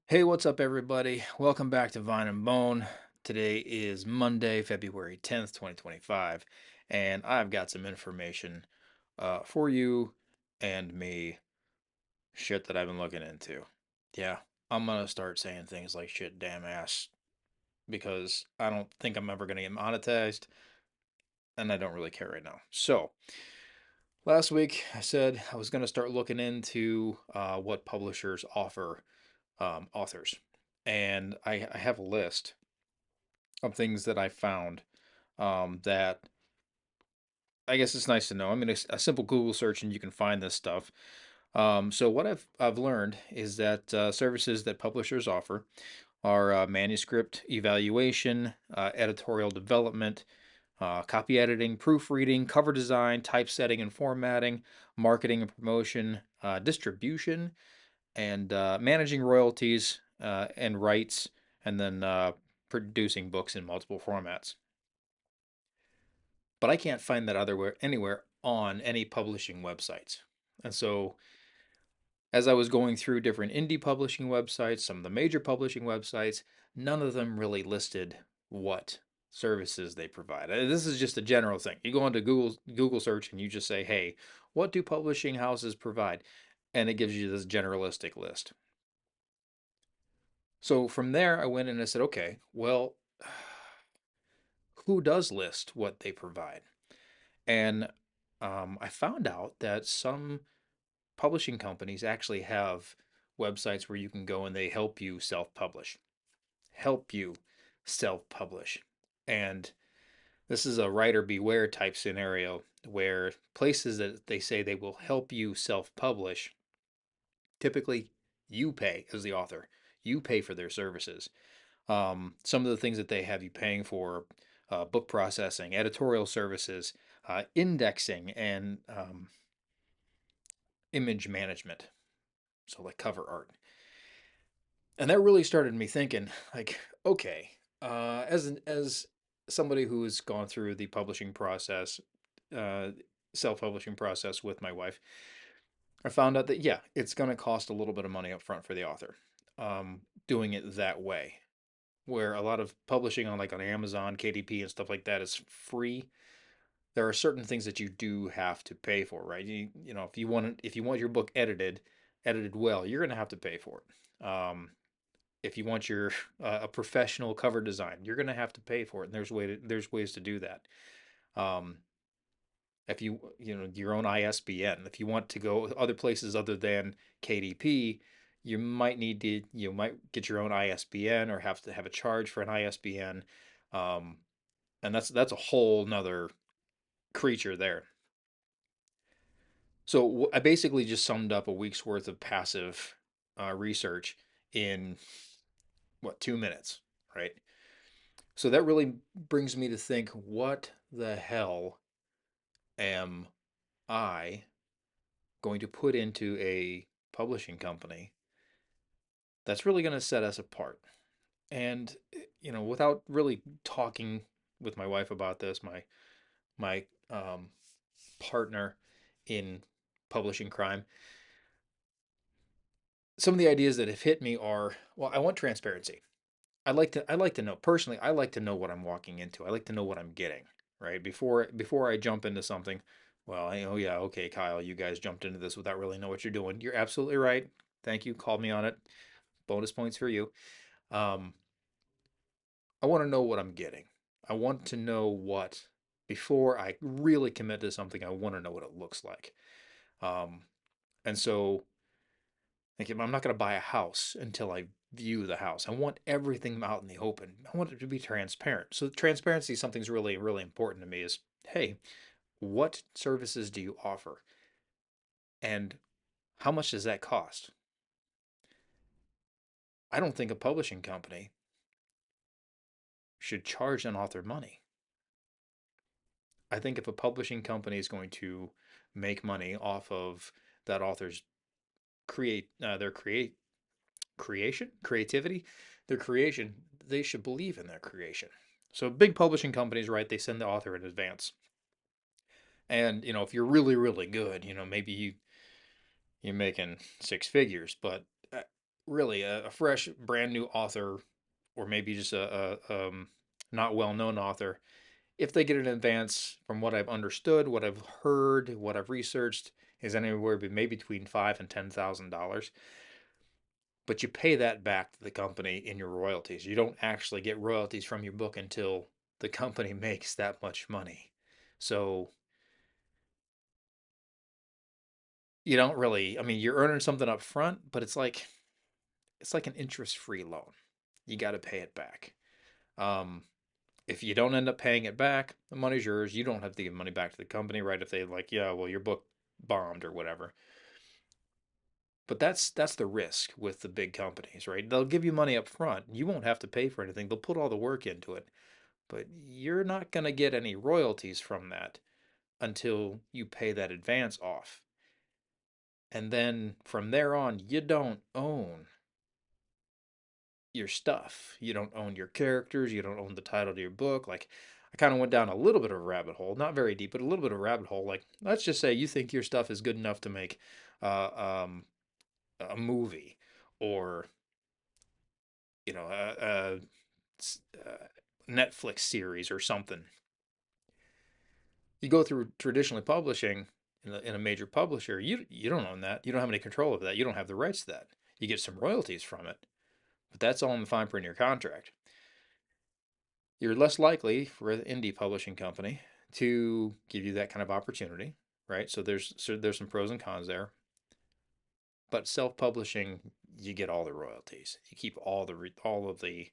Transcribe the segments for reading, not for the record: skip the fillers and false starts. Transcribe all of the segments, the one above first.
Hey, what's up, everybody? Welcome back to Vine and Bone. Today is Monday, February 10th, 2025, and I've got some information for you and me, shit that I've been looking into. Yeah, I'm gonna start saying things like shit, damn ass, because I don't think I'm ever gonna get monetized, and I don't really care right now. So, last week I said I was gonna start looking into what publishers offer authors, and I have a list of things that I found that I guess it's nice to know. I mean, a simple Google search and you can find this stuff. So what I've learned is that services that publishers offer are manuscript evaluation, editorial development, copy editing, proofreading, cover design, typesetting and formatting, marketing and promotion, distribution, and managing royalties and rights, and then producing books in multiple formats. But I can't find that otherwhere anywhere on any publishing websites. And so as I was going through different indie publishing websites, some of the major publishing websites, none of them really listed what services they provide. This is just a general thing. You go into Google search and you just say, "Hey, what do publishing houses provide?" And it gives you this generalistic list. So from there, I went and I said, "Okay, well, who does list what they provide?" And I found out that some publishing companies actually have websites where you can go and they help you self-publish. Help you self-publish. And this is a writer beware type scenario where places that they say they will help you self-publish, typically you pay as the author. You pay for their services. Some of the things that they have you paying for: book processing, editorial services, indexing, and image management. So, like cover art. And that really started me thinking, like, okay, as somebody who's gone through the publishing process, uh, self-publishing process with my wife, I found out that yeah, it's going to cost a little bit of money up front for the author, doing it that way. Where a lot of publishing on like on Amazon, KDP, and stuff like that is free. There are certain things that you do have to pay for, right? You know, if you want your book edited well, you're going to have to pay for it. If you want your a professional cover design, you're going to have to pay for it, and there's ways to do that. Um, if you know your own ISBN, if you want to go other places other than KDP, you might get your own ISBN or have to have a charge for an ISBN, um, and that's a whole nother creature there. So I basically just summed up a week's worth of passive research in what, 2 minutes, right? So that really brings me to think, what the hell am I going to put into a publishing company that's really going to set us apart? And without really talking with my wife about this, my partner in publishing crime, some of the ideas that have hit me are, well, I want transparency. I like to know personally. I like to know what I'm walking into. I like to know what I'm getting, right? Before I jump into something. Well, oh yeah, okay, Kyle, you guys jumped into this without really know what you're doing. You're absolutely right. Thank you. Called me on it. Bonus points for you. Um, I want to know what I'm getting. I want to know what before I really commit to something. I want to know what it looks like. Um, and so like, I'm not going to buy a house until I view the house. I want everything out in the open. I want it to be transparent. So transparency is something's really, really important to me is, hey, what services do you offer? And how much does that cost? I don't think a publishing company should charge an author money. I think if a publishing company is going to make money off of that author's creativity, their creation, they should believe in their creation. So big publishing companies, right? They send the author in advance, and if you're really, really good, maybe you're making six figures, but really a fresh, brand new author, or maybe just a not well known author, if they get an advance from what I've understood, what I've heard, what I've researched, is anywhere maybe between $5,000 and $10,000. But you pay that back to the company in your royalties. You don't actually get royalties from your book until the company makes that much money. So you don't really, I mean, you're earning something up front, but it's like an interest-free loan. You got to pay it back. Um, if you don't end up paying it back, the money's yours. You don't have to give money back to the company, right? If they like, yeah, well, your book bombed or whatever. But that's the risk with the big companies, right? They'll give you money up front. You won't have to pay for anything. They'll put all the work into it, but you're not going to get any royalties from that until you pay that advance off. And then from there on, you don't own your stuff. You don't own your characters. You don't own the title to your book. Like, I kind of went down a little bit of a rabbit hole, not very deep, but a little bit of a rabbit hole. Like, let's just say you think your stuff is good enough to make a movie, or a Netflix series or something. You go through traditionally publishing in a major publisher, you don't own that. You don't have any control over that. You don't have the rights to that. You get some royalties from it, but that's all in the fine print in your contract. You're less likely for an indie publishing company to give you that kind of opportunity, right? So there's some pros and cons there. But self-publishing, you get all the royalties. You keep all of the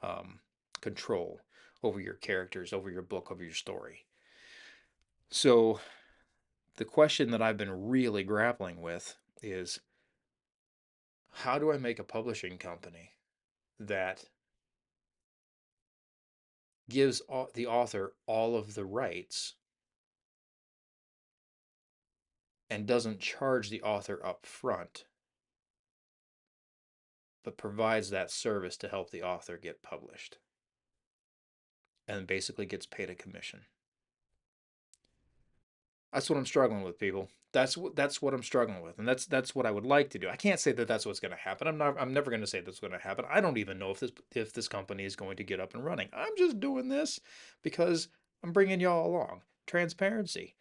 um, control over your characters, over your book, over your story. So the question that I've been really grappling with is, how do I make a publishing company that gives the author all of the rights and doesn't charge the author up front, but provides that service to help the author get published and basically gets paid a commission? That's what I'm struggling with, people. That's what I'm struggling with, and that's what I would like to do. I can't say that that's what's going to happen. I'm never going to say that's going to happen. I don't even know if this company is going to get up and running. I'm just doing this because I'm bringing y'all along. Transparency.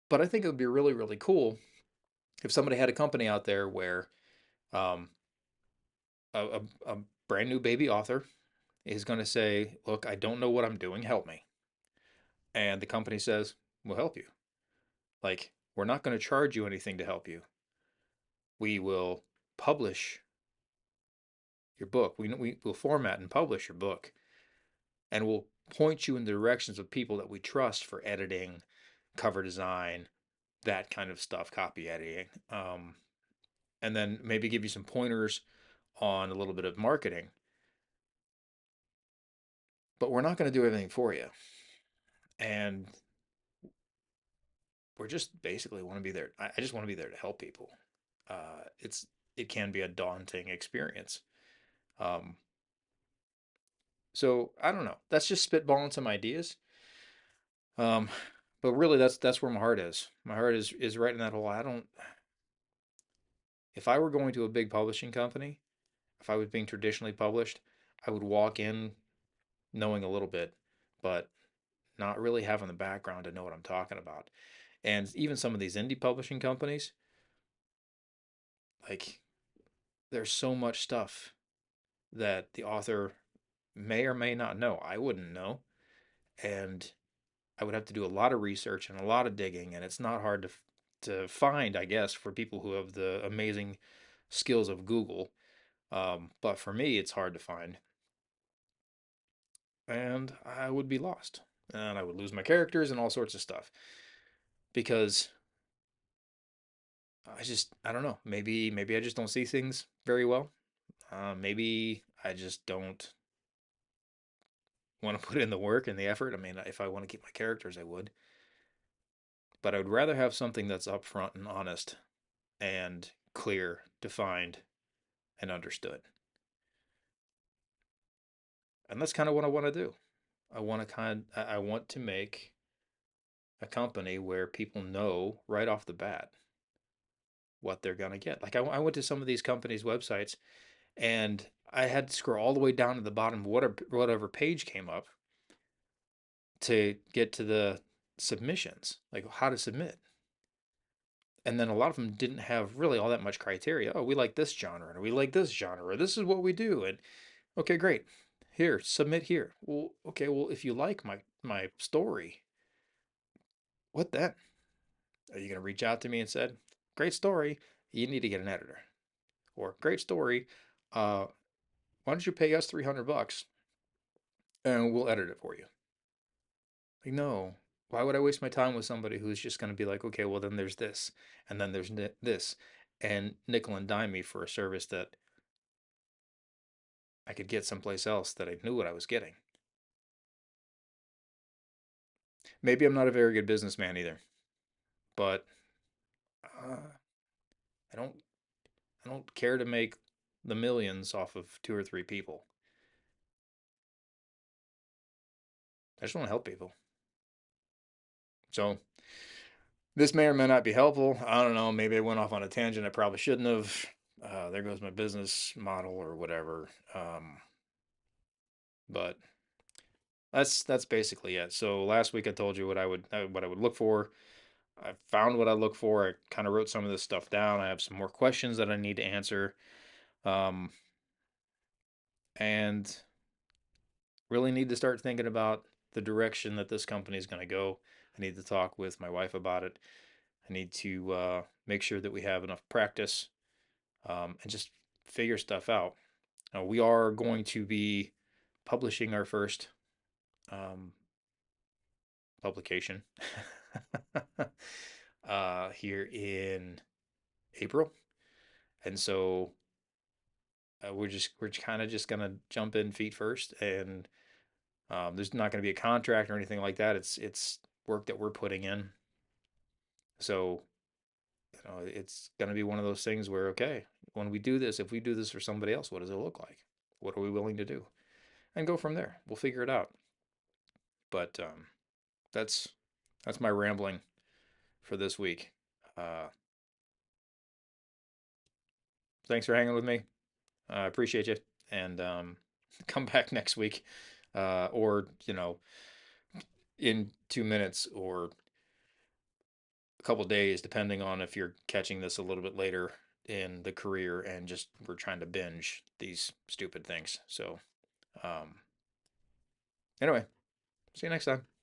But I think it would be really, really cool if somebody had a company out there where um, a brand new baby author is going to say, "Look, I don't know what I'm doing. Help me." And the company says, "We'll help you. Like, we're not going to charge you anything to help you. We will publish your book. We will format and publish your book, and we'll point you in the directions of people that we trust for editing, cover design, that kind of stuff, copy editing, and then maybe give you some pointers on a little bit of marketing. But we're not going to do everything for you, and we're just basically want to be there. I just want to be there to help people. It can be a daunting experience. Um, so I don't know. That's just spitballing some ideas. Um, but really, that's where my heart is. My heart is right in that hole. I don't. If I were going to a big publishing company, if I was being traditionally published, I would walk in knowing a little bit, but not really having the background to know what I'm talking about. And even some of these indie publishing companies, like, there's so much stuff that the author may or may not know. I wouldn't know, and I would have to do a lot of research and a lot of digging, and it's not hard to find, I guess, for people who have the amazing skills of Google. But for me, it's hard to find, and I would be lost, and I would lose my characters and all sorts of stuff because I don't know. Maybe I just don't see things very well. Maybe I just don't want to put in the work and the effort. I mean, if I want to keep my characters, I would, but I would rather have something that's upfront and honest and clear, defined, and understood. And that's kind of what I want to do. I want to make a company where people know right off the bat what they're gonna get. Like I went to some of these companies' websites and I had to scroll all the way down to the bottom of whatever page came up to get to the submissions, like how to submit. And then a lot of them didn't have really all that much criteria. Oh, we like this genre, or we like this genre, or this is what we do. And okay, great. Here, submit here. Well, okay, well, if you like my story, what then? Are you gonna reach out to me and said, great story, you need to get an editor, or great story, uh, why don't you pay us 300 bucks and we'll edit it for you? Like, no. Why would I waste my time with somebody who's just going to be like, okay, well, then there's this, and then there's this, and nickel and dime me for a service that I could get someplace else that I knew what I was getting? Maybe I'm not a very good businessman either, but I don't care to make the millions off of two or three people. I just want to help people. So this may or may not be helpful. I don't know. Maybe I went off on a tangent. I probably shouldn't have. There goes my business model or whatever. But that's basically it. So last week I told you what I would look for. I found what I look for. I kind of wrote some of this stuff down. I have some more questions that I need to answer, um, and really need to start thinking about the direction that this company is going to go. I need to talk with my wife about it. I need to make sure that we have enough practice, and just figure stuff out. Now, we are going to be publishing our first um, publication here in April, and so we're kind of just gonna jump in feet first, and there's not going to be a contract or anything like that. It's work that we're putting in, so it's going to be one of those things where okay, when we do this, if we do this for somebody else, what does it look like? What are we willing to do? And go from there. We'll figure it out. But that's that's my rambling for this week. Uh, Thanks for hanging with me. I appreciate you. And come back next week, or in 2 minutes or a couple days, depending on if you're catching this a little bit later in the career and just we're trying to binge these stupid things. So, um, anyway, see you next time.